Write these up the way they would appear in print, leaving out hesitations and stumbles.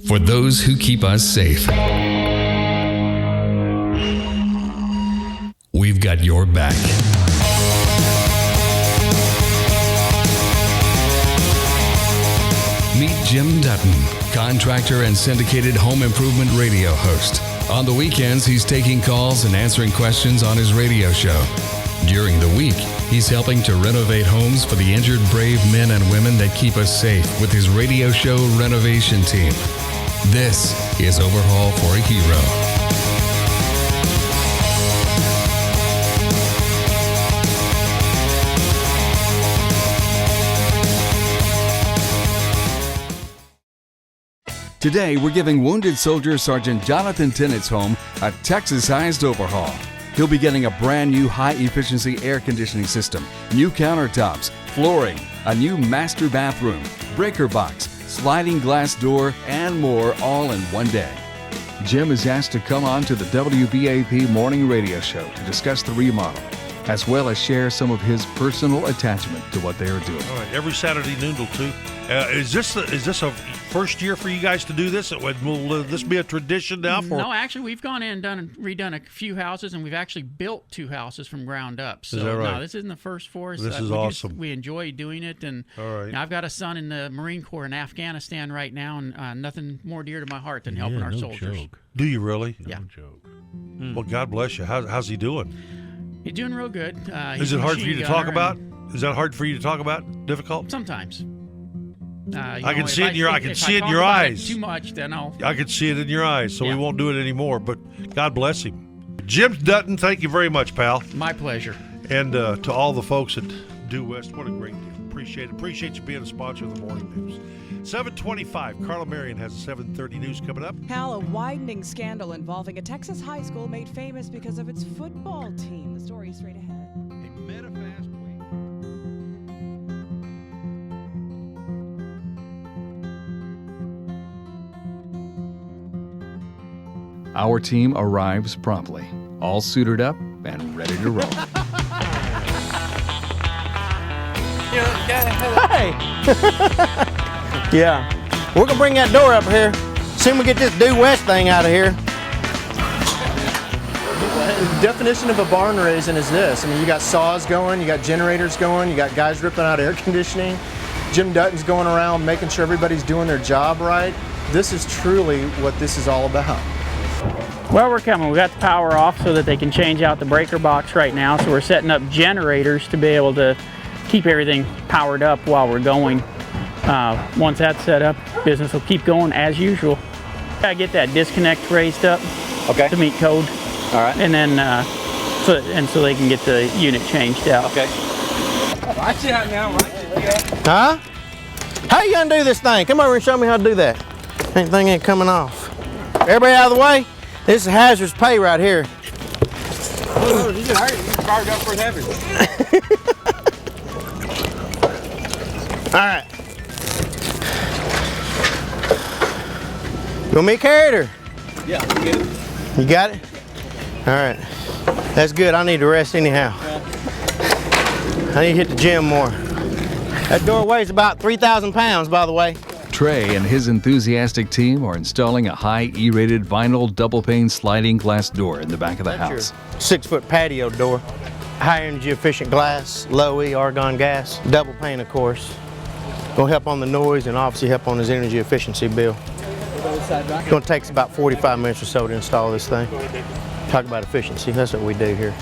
for those who keep us safe. We've got your back. Meet Jim Dutton, contractor and syndicated home improvement radio host. On the weekends, he's taking calls and answering questions on his radio show. During the week, he's helping to renovate homes for the injured brave men and women that keep us safe with his radio show renovation team. This is Overhaul for a Hero. Today, we're giving wounded soldier Sergeant Jonathan Tennent's home a Texas-sized overhaul. He'll be getting a brand new high-efficiency air conditioning system, new countertops, flooring, a new master bathroom, breaker box, sliding glass door, and more all in one day. Jim is asked to come on to the WBAP morning radio show to discuss the remodel, as well as share some of his personal attachment to what they are doing. All right, every Saturday noon till 2. Is this a first year for you guys to do this? Will this be a tradition now? No, actually, we've gone in and redone a few houses, and we've actually built 2 houses from ground up. So, is that right? No, this isn't the first for us. This is awesome. We enjoy doing it, and all right. I've got a son in the Marine Corps in Afghanistan right now, and nothing more dear to my heart than helping our soldiers. Joke. Do you really? Yeah. No joke. Well, God bless you. How's he doing? He's doing real good. Is it hard for you to talk about? Is that hard for you to talk about? Difficult? Sometimes. I can see it in your eyes. Too much, then I can see it in your eyes, so yeah. we won't do it anymore. But God bless him. Jim Dutton, thank you very much, pal. My pleasure. And to all the folks at Due West, what a great deal. Appreciate it. Appreciate you being a sponsor of the morning news. 7:25. Carla Marion has a 7:30 news coming up. Hal, a widening scandal involving a Texas high school made famous because of its football team. The story is straight ahead. A meta-fast week. Our team arrives promptly, all suited up and ready to roll. Hey! Yeah. We're going to bring that door up here. Soon we get this Due West thing out of here. The definition of a barn raising is this. I mean, you got saws going, you got generators going, you got guys ripping out air conditioning. Jim Dutton's going around making sure everybody's doing their job right. This is truly what this is all about. Well, we're coming. We got the power off so that they can change out the breaker box right now. So we're setting up generators to be able to keep everything powered up while we're going. Once that's set up, business will keep going as usual. Gotta get that disconnect raised up to meet code. All right. And then so they can get the unit changed out. Okay. Huh? How you gonna do this thing? Come over and show me how to do that. Anything ain't coming off. Everybody out of the way. This is hazardous pay right here. Oh, you can hurt. You can fire it up for heavy. All right. You want me to carry it or? Yeah, you get it. You got it? All right. That's good. I need to rest anyhow. I need to hit the gym more. That door weighs about 3,000 pounds, by the way. Trey and his enthusiastic team are installing a high E-rated vinyl double-pane sliding glass door in the back of the house. 6-foot patio door. High energy efficient glass, low E argon gas, double pane of course. Gonna help on the noise and obviously help on his energy efficiency bill. It's gonna take us about 45 minutes or so to install this thing. Talk about efficiency, that's what we do here.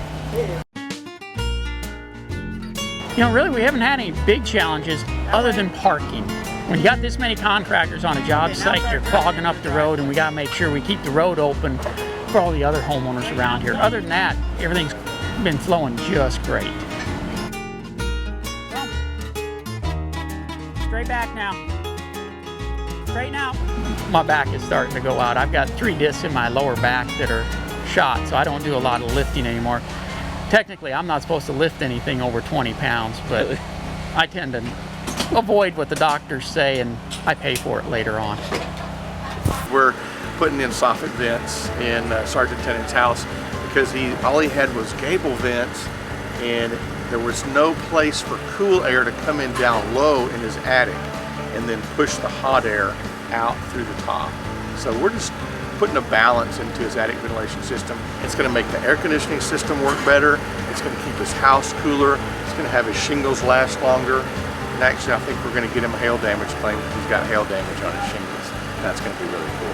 You know, really, we haven't had any big challenges other than parking. When you got this many contractors on a job site, you're clogging up the road, and we got to make sure we keep the road open for all the other homeowners around here. Other than that, everything's been flowing just great. Straight back now. Straighten out. My back is starting to go out. I've got 3 discs in my lower back that are shot, so I don't do a lot of lifting anymore. Technically, I'm not supposed to lift anything over 20 pounds, but I tend to avoid what the doctors say, and I pay for it later on. We're putting in soffit vents in Sergeant Tennent's house because all he had was gable vents, and there was no place for cool air to come in down low in his attic and then push the hot air out through the top. So we're just putting a balance into his attic ventilation system. It's going to make the air conditioning system work better. It's going to keep his house cooler. It's going to have his shingles last longer. And actually, I think we're going to get him a hail damage claim because he's got hail damage on his shingles. And that's going to be really cool.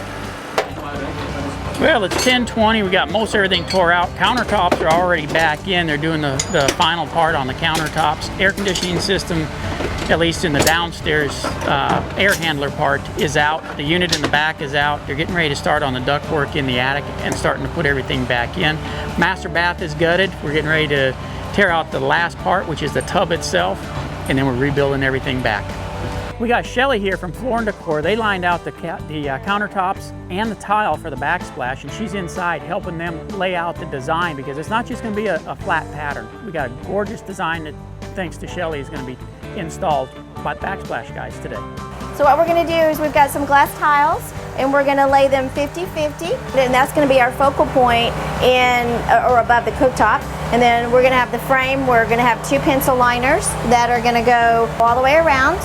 Well, it's 10:20. We got most everything tore out. Countertops are already back in. They're doing the final part on the countertops. Air conditioning system, at least in the downstairs air handler part, is out. The unit in the back is out. They're getting ready to start on the ductwork in the attic and starting to put everything back in. Master bath is gutted. We're getting ready to tear out the last part, which is the tub itself, and then we're rebuilding everything back. We got Shelly here from Floor & Decor. They lined out the countertops and the tile for the backsplash, and she's inside helping them lay out the design because it's not just going to be a flat pattern. We got a gorgeous design that, thanks to Shelly, is going to be installed by backsplash guys today. So what we're going to do is we've got some glass tiles and we're going to lay them 50-50, and that's going to be our focal point or above the cooktop. And then we're going to have the frame. We're going to have 2 pencil liners that are going to go all the way around.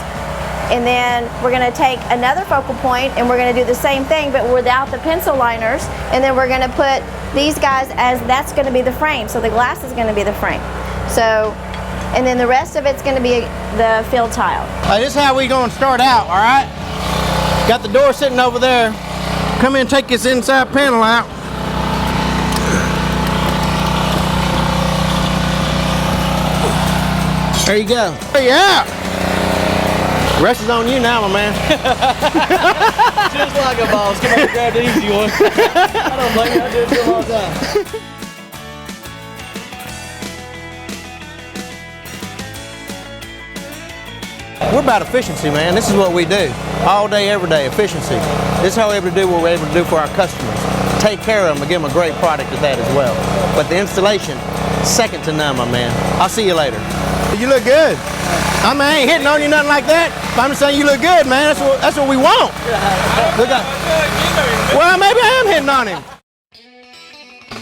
And then we're going to take another focal point and we're going to do the same thing but without the pencil liners, and then we're going to put these guys as that's going to be the frame. So the glass is going to be the frame. So, and then the rest of it's going to be the fill tile. This is how we going to start out, all right? Got the door sitting over there. Come in and take this inside panel out. There you go. Yeah. The rest is on you now, my man. Just like a boss. Come on, grab the easy one. I don't blame you. I do it for a long time. We're about efficiency, man. This is what we do. All day, every day, efficiency. This is how we're able to do what we're able to do for our customers. Take care of them and give them a great product at that as well. But the installation, second to none, my man. I'll see you later. You look good. I mean, I ain't hitting on you nothing like that. But I'm just saying you look good, man. That's what we want. Well, maybe I am hitting on him.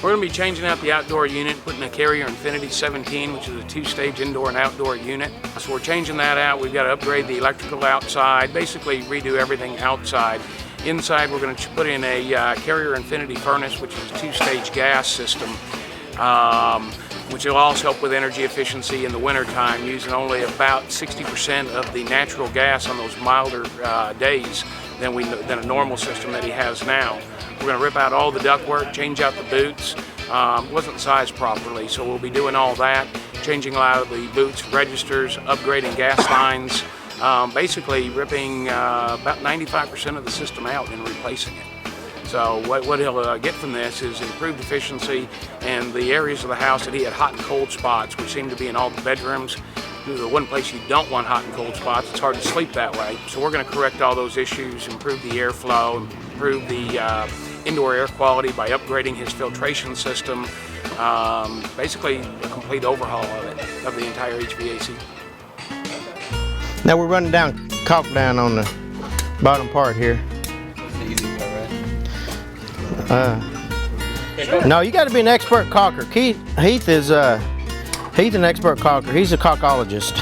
We're going to be changing out the outdoor unit, putting a Carrier Infinity 17, which is a 2-stage indoor and outdoor unit. So we're changing that out. We've got to upgrade the electrical outside, basically redo everything outside. Inside, we're going to put in a Carrier Infinity furnace, which is a 2-stage gas system, which will also help with energy efficiency in the wintertime, using only about 60% of the natural gas on those milder days than a normal system that he has now. We're going to rip out all the ductwork, change out the boots. Wasn't sized properly, so we'll be doing all that, changing a lot of the boots, registers, upgrading gas lines, basically ripping about 95% of the system out and replacing it. So what he'll get from this is improved efficiency, and the areas of the house that he had hot and cold spots, which seem to be in all the bedrooms. The one place you don't want hot and cold spots, it's hard to sleep that way. So we're going to correct all those issues, improve the airflow, improve the indoor air quality by upgrading his filtration system. Basically a complete overhaul of the entire HVAC. Now we're running down caulk down on the bottom part here. That's the easy part, right? No, you got to be an expert caulker. Heath is Heath an expert caulker. He's a caulkologist.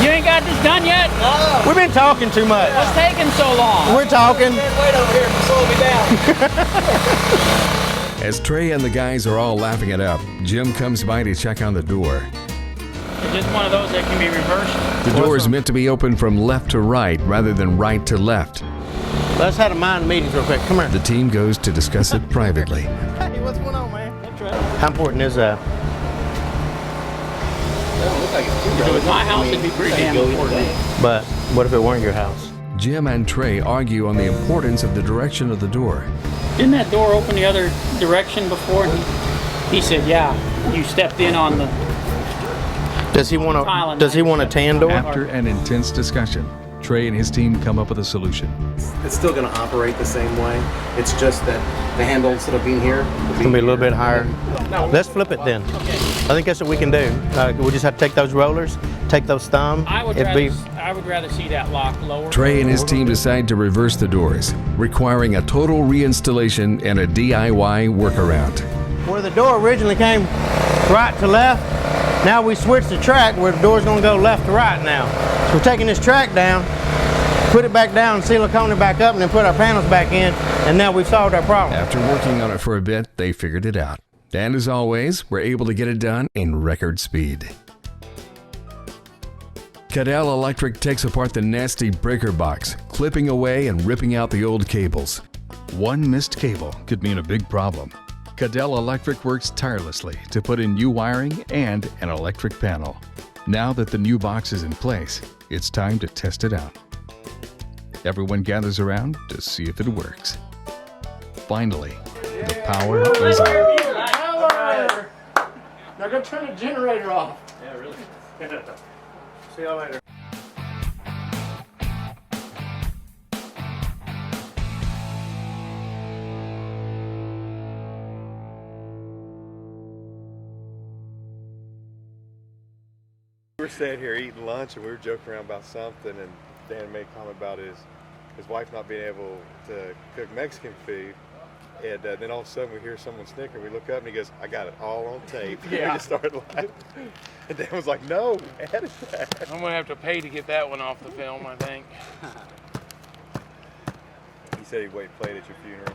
You ain't got this done yet? No. We've been talking too much. What's taking so long? We're talking. Wait over here, slow me down. As Trey and the guys are all laughing it up, Jim comes by to check on the door. It's just one of those that can be reversed. The door is meant to be open from left to right rather than right to left. Let's have a mind meetings real quick. Come here. The team goes to discuss it privately. Hey, what's going on, man? How important is that? If it was my house, it'd be pretty damn important. But what if it weren't your house? Jim and Trey argue on the importance of the direction of the door. Didn't that door open the other direction before? And he said, yeah, you stepped in on the Does he want a tan door? After an intense discussion, Trey and his team come up with a solution. It's still going to operate the same way. It's just that the handle, instead of being here, It's going to be a little bit higher. Let's flip it then. I think that's what we can do. We just have to take those rollers, take those thumbs. I would rather see that lock lower. Trey and his team decide to reverse the doors, requiring a total reinstallation and a DIY workaround. Where the door originally came right to left, Now we switched the track where the door's gonna go left to right now. So we're taking this track down, put it back down, silicone it back up, and then put our panels back in, and now we've solved our problem. After working on it for a bit, they figured it out. And as always, we're able to get it done in record speed. Cadell Electric takes apart the nasty breaker box, clipping away and ripping out the old cables. One missed cable could mean a big problem. Cadell Electric works tirelessly to put in new wiring and an electric panel. Now that the new box is in place, it's time to test it out. Everyone gathers around to see if it works. Finally, the power is on. They're gonna turn the generator off. Yeah, really? See y'all later. We were sitting here eating lunch and we were joking around about something, and Dan made a comment about his wife not being able to cook Mexican food. And then all of a sudden we hear someone snicker. We look up and he goes, "I got it all on tape." Yeah. We just started laughing. And Dan was like, "No, edit that." I'm gonna have to pay to get that one off the film, I think. He said he'd wait and play it at your funeral.